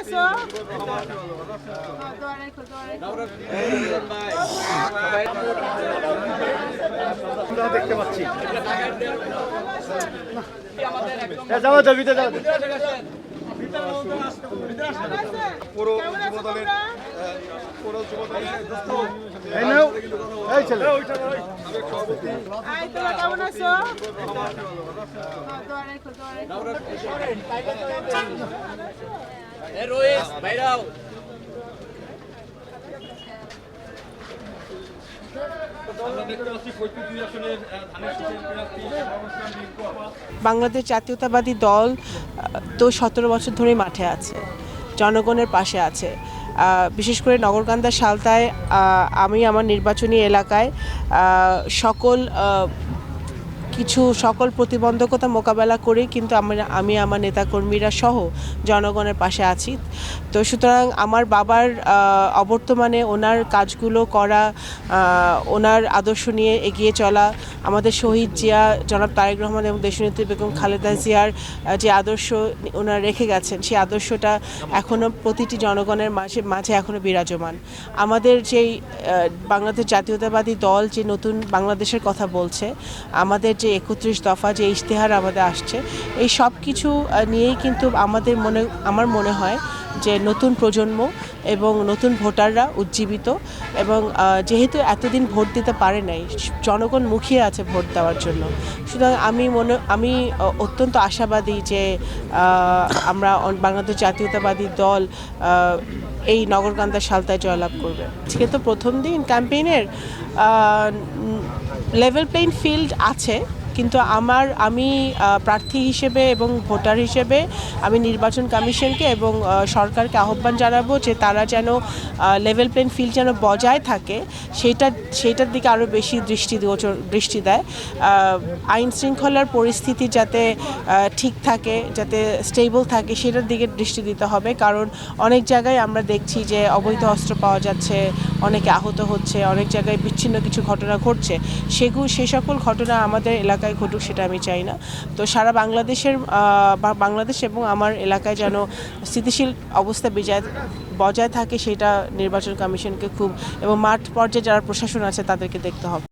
আছো? দেখতে পাচ্ছি যাওয়া যাবে পুরো যুবদলের এই ছেলে কেমন আছো? বাংলাদেশ জাতীয়তাবাদী দল তো 17 বছর ধরে মাঠে আছে, জনগণের পাশে আছে। বিশেষ করে নগরকান্দা সালতায় আমি আমার নির্বাচনী এলাকায় সকল প্রতিবন্ধকতা মোকাবেলা করে কিন্তু আমি আমার নেতাকর্মীরা সহ জনগণের পাশে আছি। তো সুতরাং আমার বাবার অবর্তমানে ওনার কাজগুলো করা, ওনার আদর্শ নিয়ে এগিয়ে চলা, আমাদের শহীদ জিয়া জনাব তারেক রহমান এবং দেশনেত্রী বেগম খালেদা জিয়ার যে আদর্শ ওনারা রেখে গেছেন, সেই আদর্শটা এখনও প্রতিটি জনগণের মাঝে এখনও বিরাজমান। আমাদের যেই বাংলাদেশ জাতীয়তাবাদী দল যে নতুন বাংলাদেশের কথা বলছে, আমাদের যে 31 দফা যে ইশতেহার আমাদের আসছে, এই সব কিছু নিয়েই কিন্তু আমার মনে হয় যে নতুন প্রজন্ম এবং নতুন ভোটাররা উজ্জীবিত, এবং যেহেতু এতদিন ভোট দিতে পারে নাই, জনগণ মুখিয়ে আছে ভোট দেওয়ার জন্য। সুতরাং আমি অত্যন্ত আশাবাদী যে আমরা বাংলাদেশ জাতীয়তাবাদী দল এই নগরকান্দা সালতায় জয়লাভ করবে। আজকে তো প্রথম দিন ক্যাম্পেইনের, লেভেল প্লেইং ফিল্ড আছে, কিন্তু আমি প্রার্থী হিসেবে এবং ভোটার হিসেবে আমি নির্বাচন কমিশনকে এবং সরকারকে আহ্বান জানাবো যে তারা যেন লেভেল প্লেইং ফিল্ড যেন বজায় থাকে, সেইটার দিকে আরও বেশি দৃষ্টি দেয়। আইন শৃঙ্খলার পরিস্থিতি যাতে ঠিক থাকে, যাতে স্টেবল থাকে, সেটার দিকে দৃষ্টি দিতে হবে। কারণ অনেক জায়গায় আমরা দেখছি যে অবৈধ অস্ত্র পাওয়া যাচ্ছে, অনেকে আহত হচ্ছে, অনেক জায়গায় বিচ্ছিন্ন কিছু ঘটনা ঘটছে। সেই সকল ঘটনা আমাদের এলাকায় ঘটুক, সেটা আমি চাই না। তো সারা বাংলাদেশ এবং আমার এলাকায় যেন স্থিতিশীল অবস্থা বজায় থাকে, সেটা নির্বাচন কমিশনকে এবং মাঠ পর্যায়ে যারা প্রশাসন আছে তাদেরকে দেখতে হবে।